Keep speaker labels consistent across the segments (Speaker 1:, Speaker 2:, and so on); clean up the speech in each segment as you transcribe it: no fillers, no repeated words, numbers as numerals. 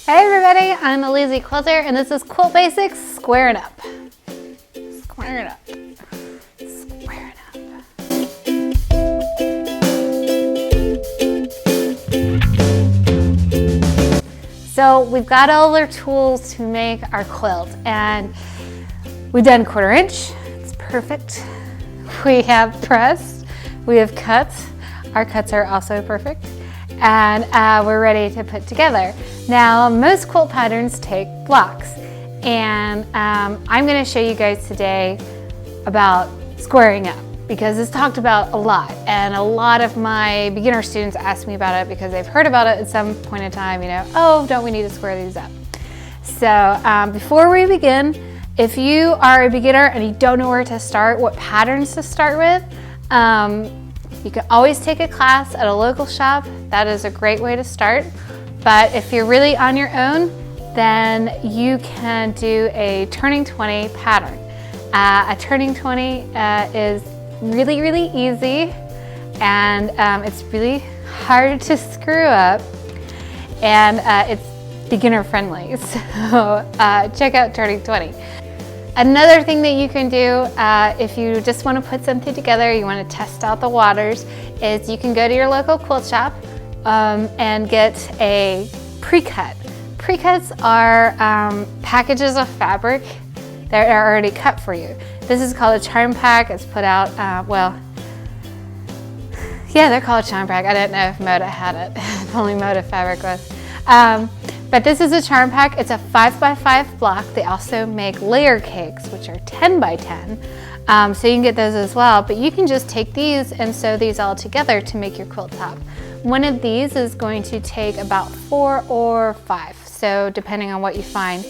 Speaker 1: Hey everybody, I'm a lazy quilter and this is Quilt Basics Square It Up. Square it up. Square it up. So we've got all our tools to make our quilt and we've done 1/4 inch. It's perfect. We have pressed, we have cuts. Our cuts are also perfect. And we're ready to put together. Now, most quilt patterns take blocks, and I'm going to show you guys today about squaring up because it's talked about a lot, and a lot of my beginner students ask me about it because they've heard about it at some point in time, oh, don't we need to square these up? So before we begin, if you are a beginner and you don't know where to start, what patterns to start with, you can always take a class at a local shop. That is a great way to start. But if you're really on your own, then you can do a turning 20 pattern. A turning 20 is really, really easy, and it's really hard to screw up, and it's beginner friendly. So check out turning 20. Another thing that you can do if you just want to put something together, you want to test out the waters, is you can go to your local quilt shop and get a pre-cut. Pre-cuts are packages of fabric that are already cut for you. This is called a charm pack. It's put out, they're called a charm pack. I didn't know if Moda had it. If only Moda Fabric was. But this is a charm pack. It's a 5x5 block. They also make layer cakes, which are 10x10. So you can get those as well. But you can just take these and sew these all together to make your quilt top. One of these is going to take about 4 or 5, so depending on what you find.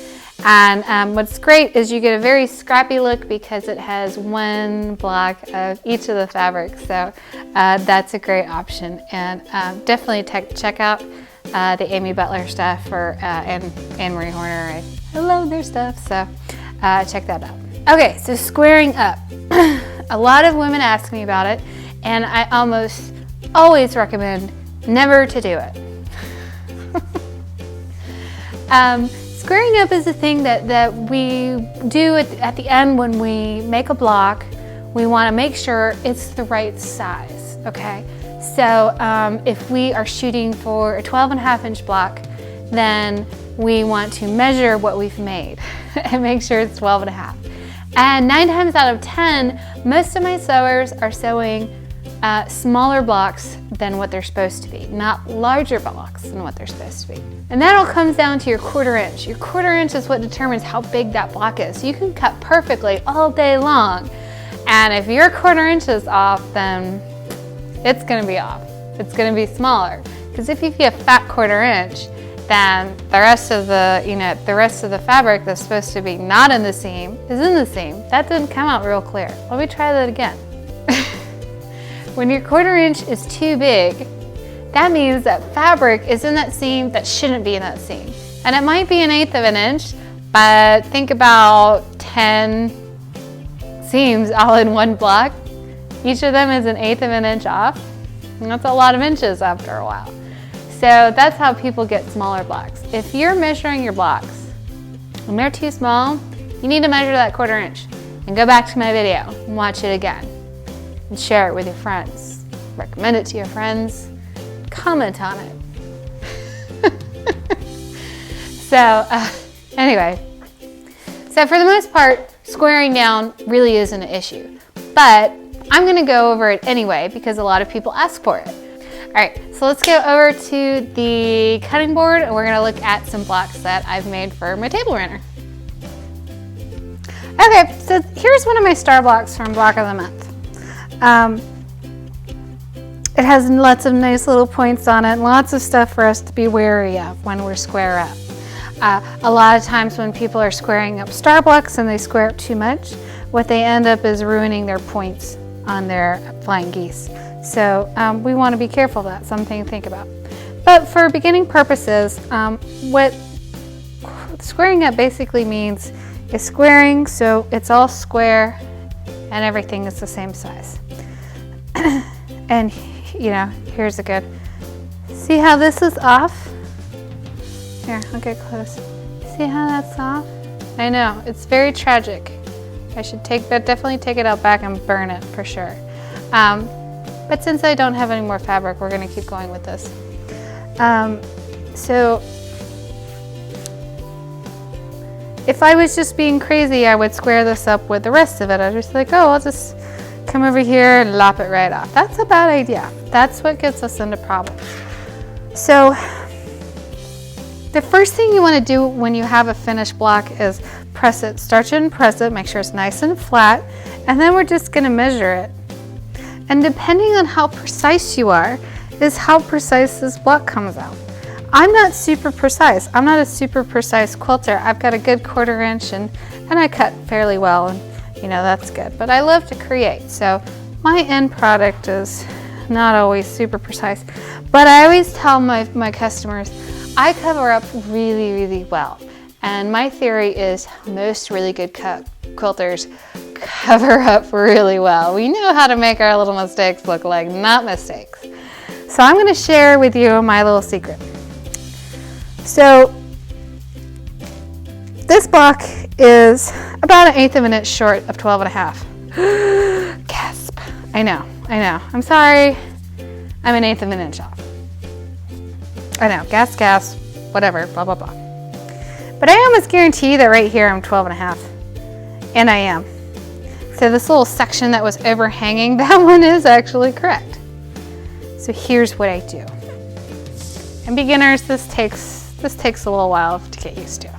Speaker 1: And what's great is you get a very scrappy look because it has one block of each of the fabrics. So that's a great option. And definitely check out the Amy Butler stuff and Anne-Marie Horner. I love their stuff, so check that out. Okay, so squaring up. A lot of women ask me about it, and I almost always recommend never to do it. Squaring up is a thing that we do at the end when we make a block. We want to make sure it's the right size, okay? So if we are shooting for a 12.5 inch block, then we want to measure what we've made and make sure it's 12.5. And 9 times out of 10, most of my sewers are sewing smaller blocks than what they're supposed to be, not larger blocks than what they're supposed to be. And that all comes down to your 1/4 inch. Your 1/4 inch is what determines how big that block is. So you can cut perfectly all day long. And if your 1/4 inch is off, then it's gonna be off. It's gonna be smaller. Because if you have a fat 1/4 inch, then the rest of the fabric that's supposed to be not in the seam is in the seam. That didn't come out real clear. Let me try that again. When your 1/4 inch is too big, that means that fabric is in that seam that shouldn't be in that seam. And it might be 1/8 of an inch, but think about 10 seams all in one block. Each of them is 1/8 of an inch off. And that's a lot of inches after a while. So that's how people get smaller blocks. If you're measuring your blocks and they're too small, you need to measure that 1/4 inch and go back to my video and watch it again and share it with your friends. Recommend it to your friends. Comment on it. So anyway, so for the most part, squaring down really isn't an issue, but I'm gonna go over it anyway because a lot of people ask for it. All right, so let's go over to the cutting board and we're gonna look at some blocks that I've made for my table runner. Okay, so here's one of my star blocks from Block of the Month. It has lots of nice little points on it and lots of stuff for us to be wary of when we're square up. A lot of times when people are squaring up star blocks and they square up too much, what they end up is ruining their points on their flying geese. So we want to be careful of that, something to think about. But for beginning purposes, what squaring up basically means is squaring so it's all square and everything is the same size. And here's a good, see how this is off? Here, I'll get close. See how that's soft? I know, it's very tragic. I should definitely take it out back and burn it for sure. But since I don't have any more fabric, we're gonna keep going with this. So if I was just being crazy, I would square this up with the rest of it. I'd just like, oh, I'll just come over here and lop it right off. That's a bad idea. That's what gets us into problems. So the first thing you want to do when you have a finished block is press it, starch it and press it, make sure it's nice and flat, and then we're just going to measure it. And depending on how precise you are, is how precise this block comes out. I'm not super precise. I'm not a super precise quilter. I've got a good 1/4 inch and I cut fairly well, and you know, that's good. But I love to create, so my end product is not always super precise. But I always tell my customers, I cover up really, really well. And my theory is most really good quilters cover up really well. We know how to make our little mistakes look like not mistakes. So I'm gonna share with you my little secret. So this block is about 1/8 of an inch short of 12.5. Gasp. I know. I'm sorry. I'm 1/8 of an inch off. I know, gas, whatever, blah, blah, blah. But I almost guarantee that right here I'm 12.5. And I am. So this little section that was overhanging, that one is actually correct. So here's what I do. And beginners, this takes a little while to get used to.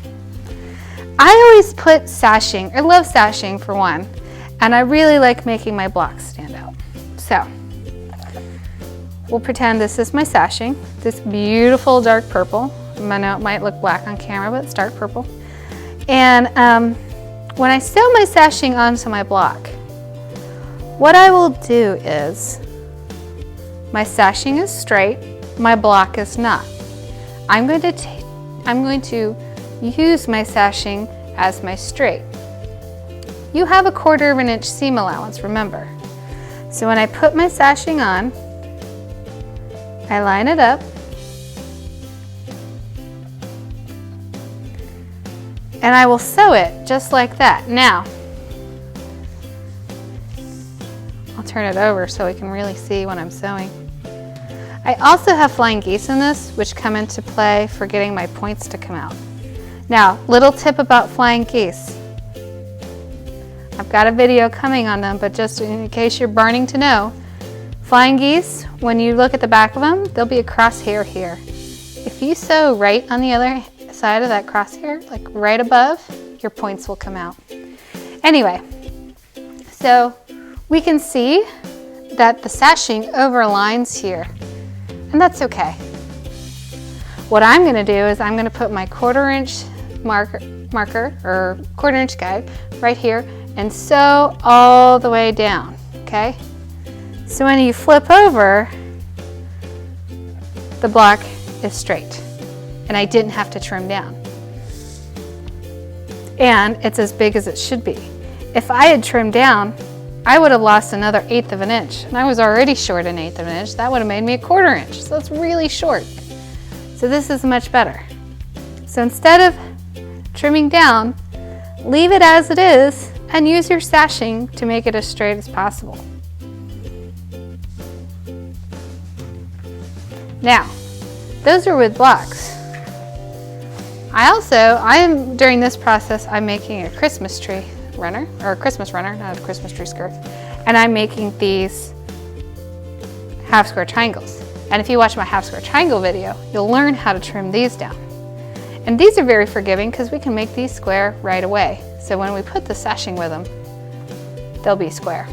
Speaker 1: I always put sashing. I love sashing for one, and I really like making my blocks stand out. So we'll pretend this is my sashing, this beautiful dark purple. I know it might look black on camera, but it's dark purple. And when I sew my sashing onto my block, what I will do is, my sashing is straight, my block is not. I'm going to use my sashing as my straight. You have a 1/4 of an inch seam allowance, remember. So when I put my sashing on, I line it up, and I will sew it just like that. Now, I'll turn it over so we can really see what I'm sewing. I also have flying geese in this, which come into play for getting my points to come out. Now, little tip about flying geese. I've got a video coming on them, but just in case you're burning to know, flying geese, when you look at the back of them, there'll be a crosshair here. If you sew right on the other side of that crosshair, like right above, your points will come out. Anyway, so we can see that the sashing overlines here, and that's okay. What I'm gonna do is I'm gonna put my 1/4 inch marker or 1/4 inch guide right here and sew all the way down, okay? So when you flip over, the block is straight, and I didn't have to trim down. And it's as big as it should be. If I had trimmed down, I would have lost another 1/8 of an inch, and I was already short 1/8 of an inch. That would have made me a 1/4 inch, so that's really short. So this is much better. So instead of trimming down, leave it as it is and use your sashing to make it as straight as possible. Now, those are with blocks. During this process, I'm making a Christmas tree runner, or a Christmas runner, not a Christmas tree skirt, and I'm making these half square triangles. And if you watch my half square triangle video, you'll learn how to trim these down. And these are very forgiving because we can make these square right away. So when we put the sashing with them, they'll be square.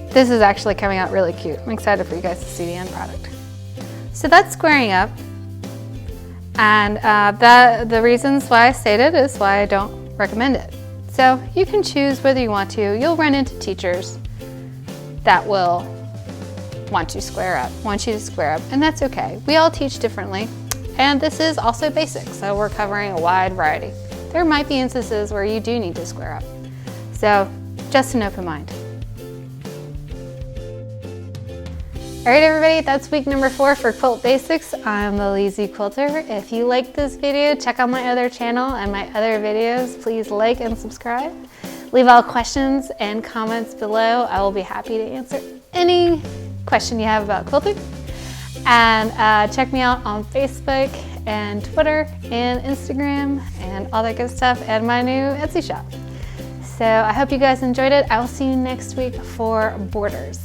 Speaker 1: This is actually coming out really cute. I'm excited for you guys to see the end product. So that's squaring up. And the reasons why I stated is why I don't recommend it. So you can choose whether you want to. You'll run into teachers that will want you to square up, and that's okay. We all teach differently, and this is also basic, so we're covering a wide variety. There might be instances where you do need to square up. So just an open mind. All right, everybody, that's week number 4 for Quilt Basics. I'm the Lazy Quilter. If you liked this video, check out my other channel and my other videos. Please like and subscribe. Leave all questions and comments below. I will be happy to answer any question you have about quilting. And check me out on Facebook and Twitter and Instagram and all that good stuff, and my new Etsy shop. So I hope you guys enjoyed it. I will see you next week for borders.